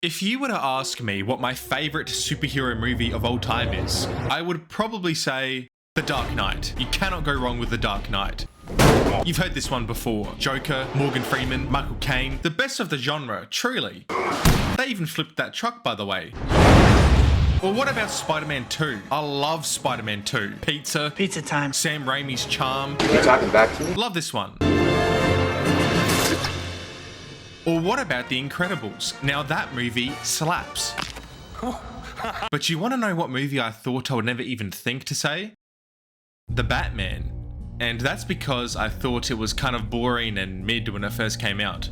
If you were to ask me what my favorite superhero movie of all time is, I would probably say The Dark Knight. You cannot go wrong with The Dark Knight. You've heard this one before. Joker, Morgan Freeman, Michael Caine, the best of the genre, truly. They even flipped that truck, by the way. Well, what about Spider-Man 2? I love Spider-Man 2. Pizza time. Sam Raimi's charm. You talking back to me? Love this one. Or what about The Incredibles? Now that movie slaps. But you want to know what movie I thought I would never even think to say? The Batman. And that's because I thought it was kind of boring and mid when it first came out.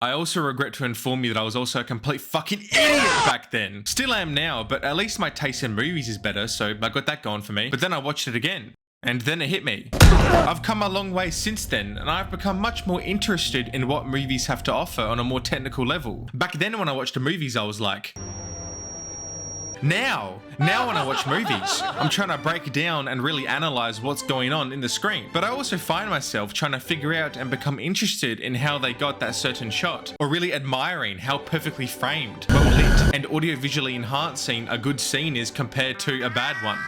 I also regret to inform you that I was also a complete fucking idiot back then. Still am now, but at least my taste in movies is better, so I got that going for me. But then I watched it again. And then it hit me. I've come a long way since then, and I've become much more interested in what movies have to offer on a more technical level. Back then when I watched the movies, I was like... Now when I watch movies, I'm trying to break down and really analyze what's going on in the screen. But I also find myself trying to figure out and become interested in how they got that certain shot, or really admiring how perfectly framed, well lit, and audiovisually enhancing a good scene is compared to a bad one.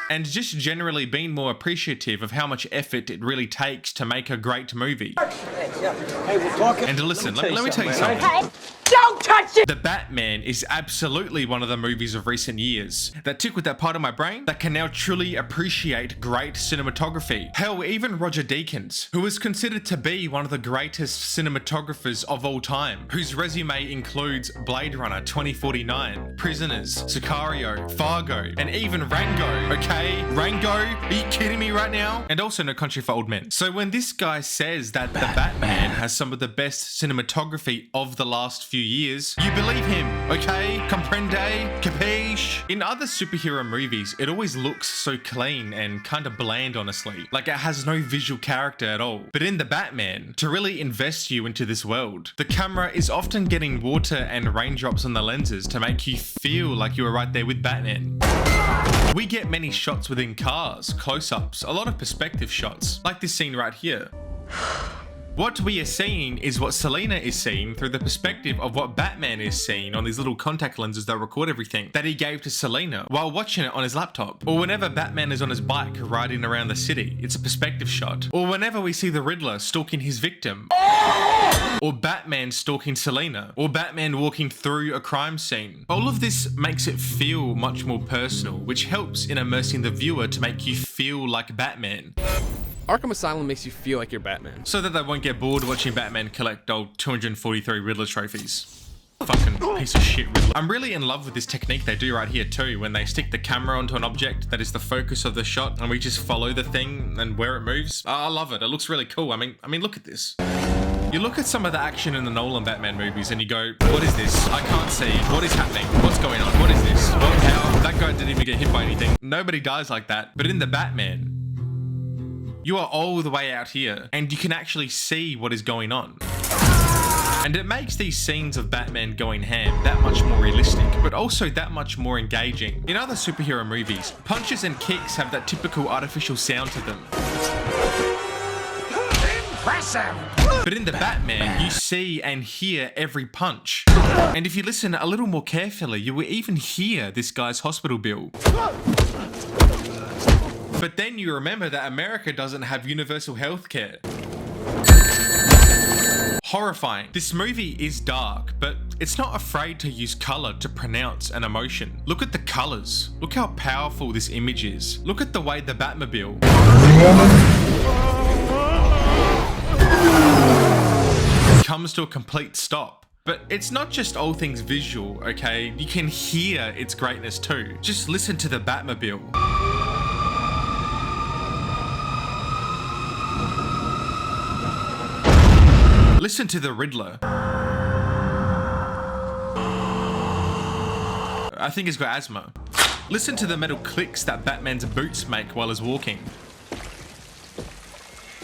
And just generally being more appreciative of how much effort it really takes to make a great movie. Hey, we're talking. And listen, let me tell you something. Don't touch it! The Batman is absolutely one of the movies of recent years that took with that part of my brain that can now truly appreciate great cinematography. Hell, even Roger Deakins, who is considered to be one of the greatest cinematographers of all time, whose resume includes Blade Runner 2049, Prisoners, Sicario, Fargo, and even Rango, okay? Rango? Are you kidding me right now? And also No Country for Old Men. So when this guy says that the Batman has some of the best cinematography of the last few years, you believe him, okay? Comprende? Capiche? In other superhero movies, it always looks so clean and kind of bland, honestly. Like it has no visual character at all. But in The Batman, to really invest you into this world, the camera is often getting water and raindrops on the lenses to make you feel like you were right there with Batman. We get many shots within cars, close-ups, a lot of perspective shots, like this scene right here. What we are seeing is what Selina is seeing through the perspective of what Batman is seeing on these little contact lenses that record everything that he gave to Selina while watching it on his laptop. Or whenever Batman is on his bike riding around the city, it's a perspective shot. Or whenever we see the Riddler stalking his victim. Or Batman stalking Selina. Or Batman walking through a crime scene. All of this makes it feel much more personal, which helps in immersing the viewer to make you feel like Batman. Arkham Asylum makes you feel like you're Batman. So that they won't get bored watching Batman collect old 243 Riddler trophies. Fucking piece of shit Riddler. I'm really in love with this technique they do right here too, when they stick the camera onto an object that is the focus of the shot and we just follow the thing and where it moves. I love it. It looks really cool. I mean, look at this. You look at some of the action in the Nolan Batman movies and you go, what is this? I can't see. What is happening? What's going on? What is this? What? How? That guy didn't even get hit by anything. Nobody dies like that. But in the Batman, you are all the way out here and you can actually see what is going on. And it makes these scenes of Batman going ham that much more realistic, but also that much more engaging. In other superhero movies, punches and kicks have that typical artificial sound to them. Impressive! But in the Batman, you see and hear every punch. And if you listen a little more carefully, you will even hear this guy's hospital bill. But then you remember that America doesn't have universal health care. Horrifying. This movie is dark, but it's not afraid to use color to pronounce an emotion. Look at the colors. Look how powerful this image is. Look at the way the Batmobile comes to a complete stop. But it's not just all things visual, okay? You can hear its greatness too. Just listen to the Batmobile. Listen to the Riddler. I think he's got asthma. Listen to the metal clicks that Batman's boots make while he's walking.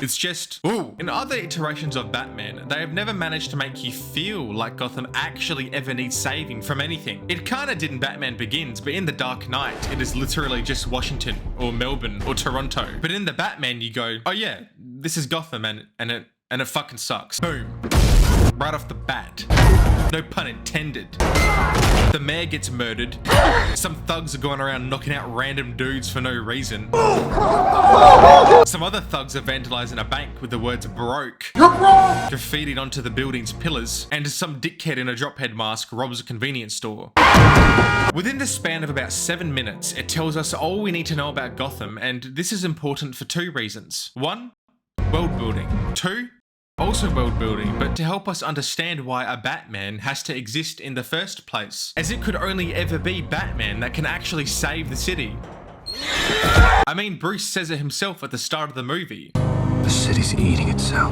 It's just, ooh. In other iterations of Batman, they have never managed to make you feel like Gotham actually ever needs saving from anything. It kinda did in Batman Begins, but in The Dark Knight, it is literally just Washington, or Melbourne, or Toronto. But in the Batman, you go, oh yeah, this is Gotham and it fucking sucks. Boom. right off the bat. No pun intended. The mayor gets murdered. Some thugs are going around knocking out random dudes for no reason. Some other thugs are vandalizing a bank with the words broke graffitied onto the building's pillars, and some dickhead in a drophead mask robs a convenience store. Within the span of about 7 minutes, it tells us all we need to know about Gotham, and this is important for 2 reasons. 1, world building. 2, also world building, but to help us understand why a Batman has to exist in the first place, as it could only ever be Batman that can actually save the city. I mean, Bruce says it himself at the start of the movie. The city's eating itself.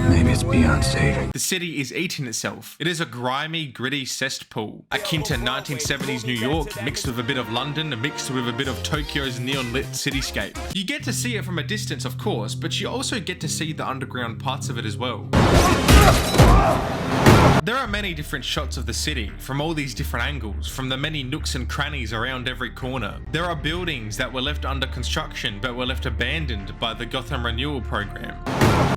Maybe it's beyond saving. The city is eating itself. It is a grimy, gritty cesspool, akin to 1970s New York, mixed with a bit of London, mixed with a bit of Tokyo's neon-lit cityscape. You get to see it from a distance, of course, but you also get to see the underground parts of it as well. There are many different shots of the city, from all these different angles, from the many nooks and crannies around every corner. There are buildings that were left under construction, but were left abandoned by the Gotham Renewal Program.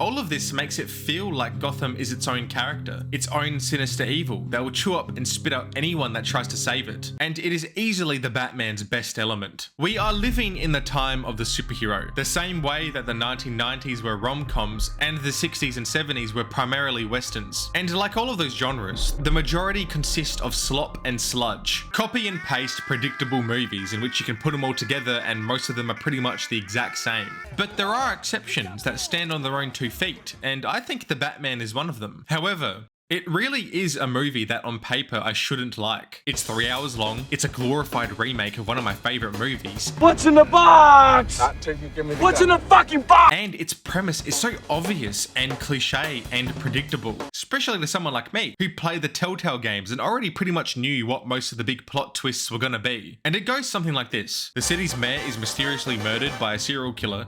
All of this makes it feel like Gotham is its own character, its own sinister evil that will chew up and spit out anyone that tries to save it. And it is easily the Batman's best element. We are living in the time of the superhero, the same way that the 1990s were rom-coms and the 60s and 70s were primarily westerns. And like all of those genres, the majority consist of slop and sludge. Copy and paste predictable movies in which you can put them all together and most of them are pretty much the exact same. But there are exceptions that stand on their own 2 feet, and I think The Batman is one of them. However, it really is a movie that on paper I shouldn't like. It's 3 hours long, it's a glorified remake of one of my favourite movies. What's in the box? Not till you give me the What's in the fucking box? And its premise is so obvious and cliche and predictable, especially to someone like me, who played the Telltale games and already pretty much knew what most of the big plot twists were gonna be. And it goes something like this. The city's mayor is mysteriously murdered by a serial killer.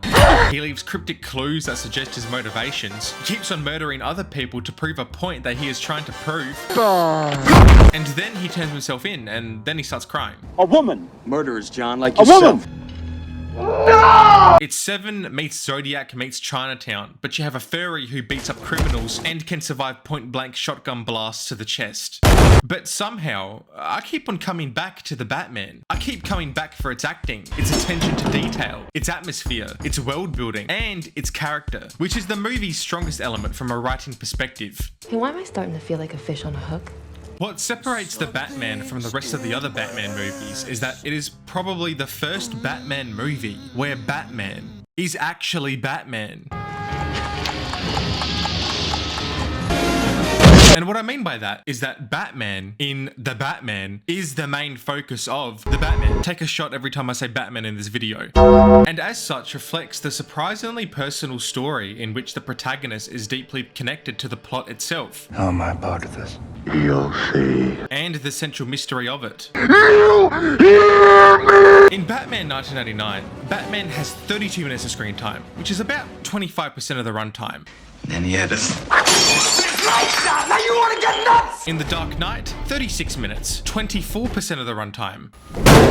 He leaves cryptic clues that suggest his motivations. He keeps on murdering other people to prove a point that he is trying to prove. And then he turns himself in, and then he starts crying. A woman. Murderers, John, like A yourself. woman. No! It's Seven meets Zodiac meets Chinatown, but you have a furry who beats up criminals and can survive point-blank shotgun blasts to the chest. But somehow, I keep on coming back to the Batman. I keep coming back for its acting, its attention to detail, its atmosphere, its world building, and its character, which is the movie's strongest element from a writing perspective. Hey, why am I starting to feel like a fish on a hook? What separates the Batman from the rest of the other Batman movies is that it is probably the first Batman movie where Batman is actually Batman. And what I mean by that is that Batman in The Batman is the main focus of The Batman. Take a shot every time I say Batman in this video. And as such reflects the surprisingly personal story in which the protagonist is deeply connected to the plot itself. How am I part of this? You'll see. And the central mystery of it. You hear me? In Batman 1989, Batman has 32 minutes of screen time, which is about 25% of the runtime. Then he had us. Now you want to get nuts? In The Dark Knight, 36 minutes, 24% of the runtime.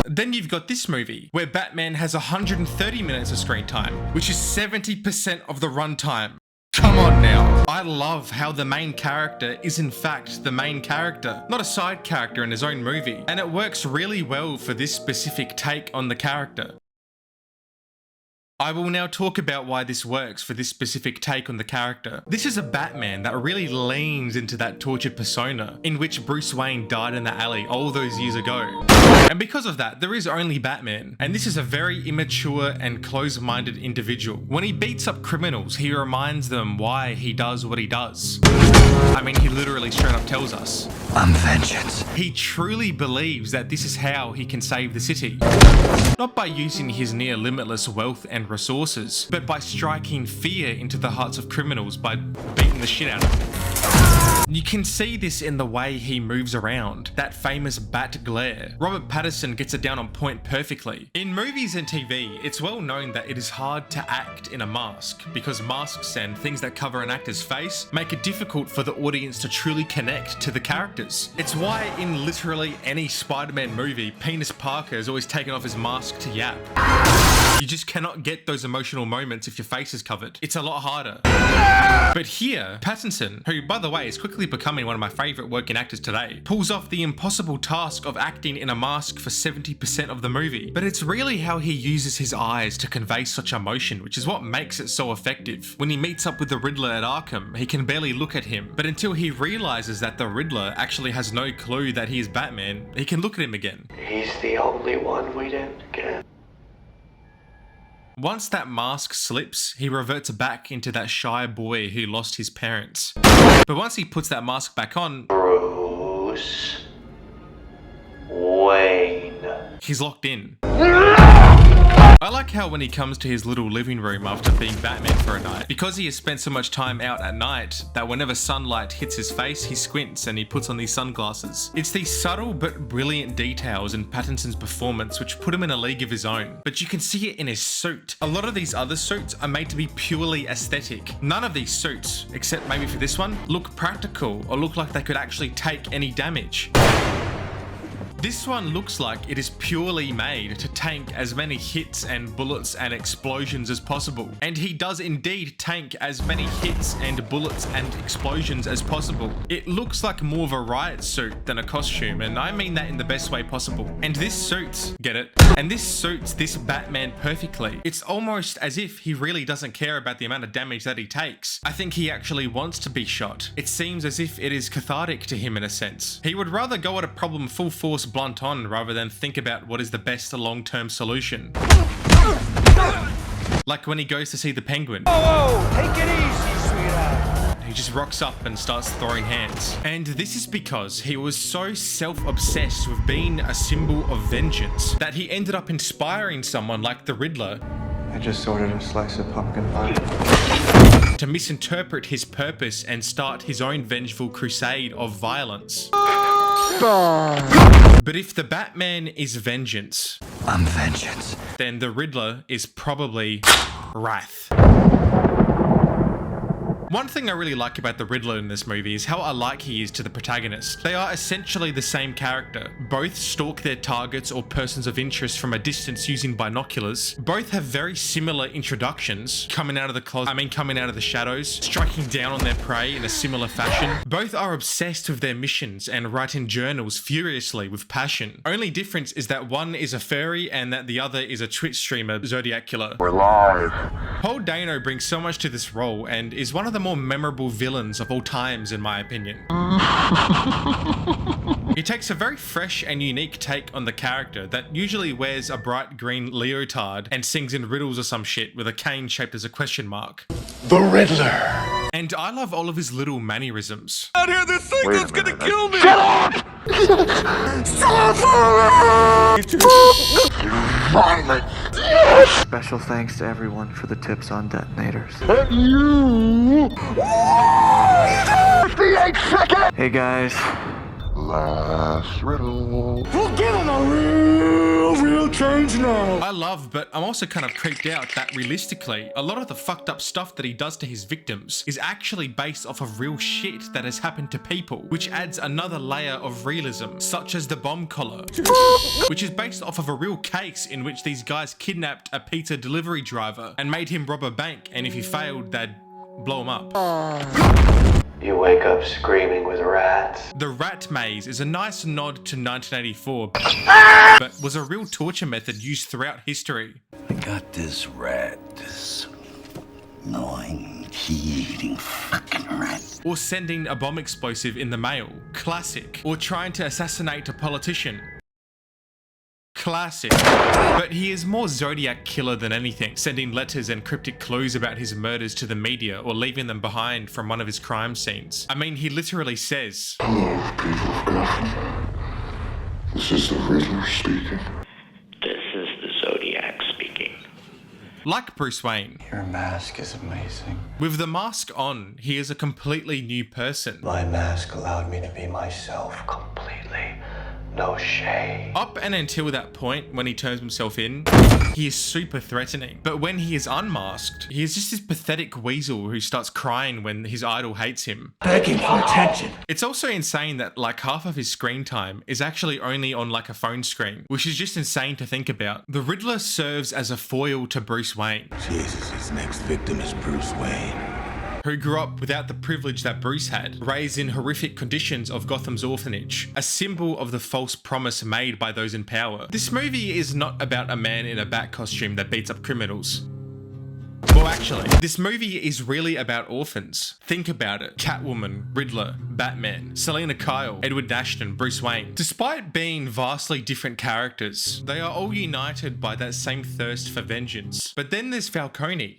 Then you've got this movie, where Batman has 130 minutes of screen time, which is 70% of the runtime. Come on now. I love how the main character is in fact the main character, not a side character in his own movie, and it works really well for this specific take on the character. I will now talk about why this works for this specific take on the character. This is a Batman that really leans into that tortured persona in which Bruce Wayne died in the alley all those years ago. And because of that, there is only Batman. And this is a very immature and close-minded individual. When he beats up criminals, he reminds them why he does what he does. I mean, he literally straight up tells us. I'm vengeance. He truly believes that this is how he can save the city. Not by using his near limitless wealth and resources, but by striking fear into the hearts of criminals by beating the shit out of them. You can see this in the way he moves around, that famous bat glare. Robert Pattinson gets it down on point perfectly. In movies and TV, it's well known that it is hard to act in a mask, because masks and things that cover an actor's face make it difficult for the audience to truly connect to the characters. It's why in literally any Spider-Man movie, Penis Parker is always taken off his mask to yap. You just cannot get those emotional moments if your face is covered. It's a lot harder. But here, Pattinson, who by the way is quickly becoming one of my favourite working actors today, pulls off the impossible task of acting in a mask for 70% of the movie. But it's really how he uses his eyes to convey such emotion, which is what makes it so effective. When he meets up with the Riddler at Arkham, he can barely look at him, but until he realizes that the Riddler actually has no clue that he is Batman, he can look at him again. He's the only one we didn't get. Once that mask slips, he reverts back into that shy boy who lost his parents. But once he puts that mask back on, Bruce Wayne. He's locked in. I like how when he comes to his little living room after being Batman for a night, because he has spent so much time out at night that whenever sunlight hits his face, he squints and he puts on these sunglasses. It's these subtle but brilliant details in Pattinson's performance which put him in a league of his own. But you can see it in his suit. A lot of these other suits are made to be purely aesthetic. None of these suits, except maybe for this one, look practical or look like they could actually take any damage. This one looks like it is purely made to tank as many hits and bullets and explosions as possible. And he does indeed tank as many hits and bullets and explosions as possible. It looks like more of a riot suit than a costume, and I mean that in the best way possible. And this suits, get it? And this suits this Batman perfectly. It's almost as if he really doesn't care about the amount of damage that he takes. I think he actually wants to be shot. It seems as if it is cathartic to him in a sense. He would rather go at a problem full force blunt on rather than think about what is the best long-term solution. Like when he goes to see the Penguin. Whoa, take it easy, sweetheart. He just rocks up and starts throwing hands. And this is because he was so self-obsessed with being a symbol of vengeance that he ended up inspiring someone like the Riddler I just ordered a slice of pumpkin pie. to misinterpret his purpose and start his own vengeful crusade of violence. But if the Batman is vengeance, I'm vengeance. then the Riddler is probably wrath. One thing I really like about the Riddler in this movie is how alike he is to the protagonist. They are essentially the same character. Both stalk their targets or persons of interest from a distance using binoculars. Both have very similar introductions, coming out of the shadows, striking down on their prey in a similar fashion. Both are obsessed with their missions and write in journals furiously with passion. Only difference is that one is a furry and that the other is a Twitch streamer, Zodiac Killer. We're live. Paul Dano brings so much to this role and is one of the more memorable villains of all times in my opinion. He takes a very fresh and unique take on the character that usually wears a bright green leotard and sings in riddles or some shit with a cane shaped as a question mark. The Riddler. And I love all of his little mannerisms. Out here, this thing that's gonna kill me. Special thanks to everyone for the tips on detonators. Hey guys. Last riddle. We'll give him a real change now. I love, but I'm also kind of creeped out that realistically, a lot of the fucked up stuff that he does to his victims is actually based off of real shit that has happened to people, which adds another layer of realism, such as the bomb collar, which is based off of a real case in which these guys kidnapped a pizza delivery driver and made him rob a bank, and if he failed, they'd blow him up. You wake up screaming with rats. The rat maze is a nice nod to 1984, but was a real torture method used throughout history. I got this rat, this annoying, key-eating fucking rat. Or sending a bomb explosive in the mail. Classic. Or trying to assassinate a politician. Classic. But he is more Zodiac Killer than anything, sending letters and cryptic clues about his murders to the media or leaving them behind from one of his crime scenes. I mean, he literally says, Hello, people of Gotham. This is the Riddler speaking. This is the Zodiac speaking. like Bruce Wayne. Your mask is amazing. With the mask on, he is a completely new person. My mask allowed me to be myself completely. No shade. Up and until that point, when he turns himself in, he is super threatening. But when he is unmasked, he is just this pathetic weasel who starts crying when his idol hates him. Begging for attention. It's also insane that like half of his screen time is actually only on like a phone screen, which is just insane to think about. The Riddler serves as a foil to Bruce Wayne, Jesus, his next victim is Bruce Wayne. who grew up without the privilege that Bruce had, raised in horrific conditions of Gotham's orphanage, a symbol of the false promise made by those in power. This movie is not about a man in a bat costume that beats up criminals. Well, actually, this movie is really about orphans. Think about it. Catwoman, Riddler, Batman, Selena Kyle, Edward Ashton, Bruce Wayne. Despite being vastly different characters, they are all united by that same thirst for vengeance. But then there's Falcone.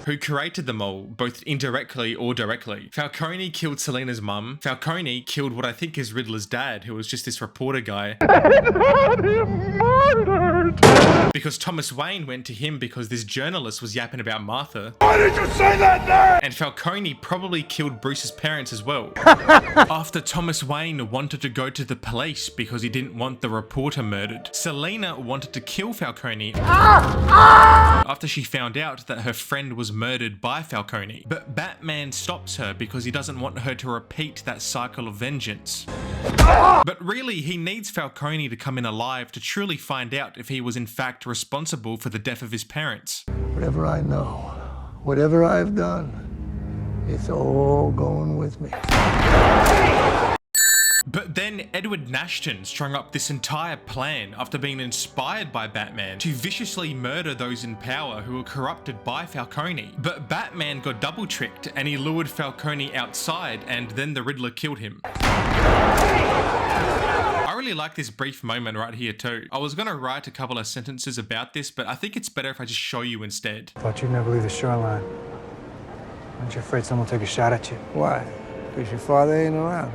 Who created them all, both indirectly or directly. Falcone killed Selena's mum. Falcone killed what I think is Riddler's dad, who was just this reporter guy. Because Thomas Wayne went to him because this journalist was yapping about Martha. Why did you say that name? And Falcone probably killed Bruce's parents as well. After Thomas Wayne wanted to go to the police because he didn't want the reporter murdered, Selena wanted to kill Falcone after she found out that her friend was murdered by Falcone. But Batman stops her because he doesn't want her to repeat that cycle of vengeance. But really, he needs Falcone to come in alive to truly find out if he was in fact responsible for the death of his parents. Whatever I know, whatever I've done, it's all going with me. But then Edward Ashton strung up this entire plan after being inspired by Batman to viciously murder those in power who were corrupted by Falcone. But Batman got double tricked and he lured Falcone outside and then the Riddler killed him. I really like this brief moment right here too. I was gonna write a couple of sentences about this, but I think it's better if I just show you instead. Thought you'd never leave the shoreline. Aren't you afraid someone will take a shot at you? Why? Because your father ain't around.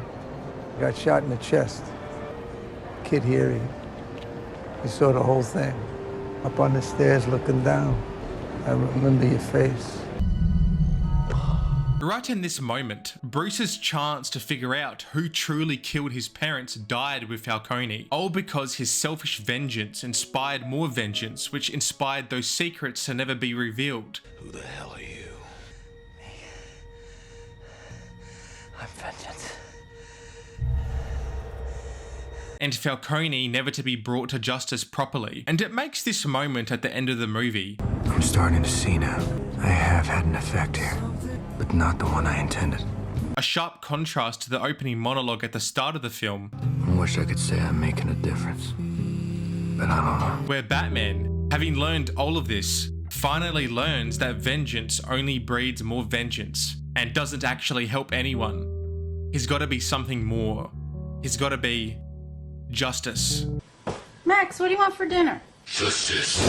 Got shot in the chest. Kid here, he saw the whole thing. Up on the stairs looking down. I remember your face. Right in this moment, Bruce's chance to figure out who truly killed his parents died with Falcone, all because his selfish vengeance inspired more vengeance, which inspired those secrets to never be revealed. Who the hell are you? I'm vengeance. And Falcone never to be brought to justice properly. And it makes this moment at the end of the movie. I'm starting to see now. I have had an effect here, but not the one I intended. A sharp contrast to the opening monologue at the start of the film, I wish I could say I'm making a difference, but I don't know. where Batman, having learned all of this, finally learns that vengeance only breeds more vengeance and doesn't actually help anyone. He's got to be something more. He's got to be justice. Max, what do you want for dinner? Justice.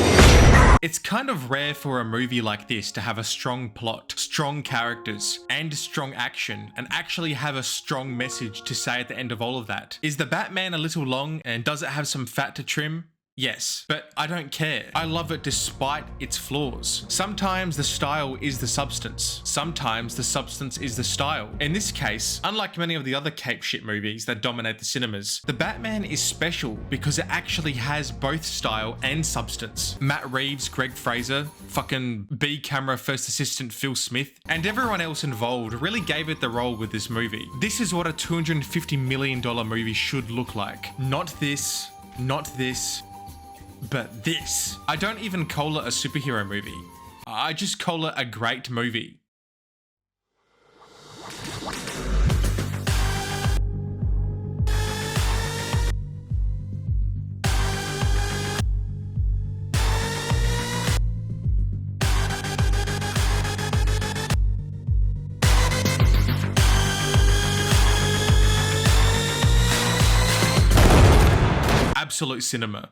It's kind of rare for a movie like this to have a strong plot, strong characters, and strong action, and actually have a strong message to say at the end of all of that. Is the Batman a little long, and does it have some fat to trim? Yes, but I don't care. I love it despite its flaws. Sometimes the style is the substance. Sometimes the substance is the style. In this case, unlike many of the other cape shit movies that dominate the cinemas, the Batman is special because it actually has both style and substance. Matt Reeves, Greg Fraser, fucking B camera first assistant Phil Smith, and everyone else involved really gave it the role with this movie. This is what a $250 million movie should look like. Not this, but this. I don't even call it a superhero movie. I just call it a great movie. Absolute cinema.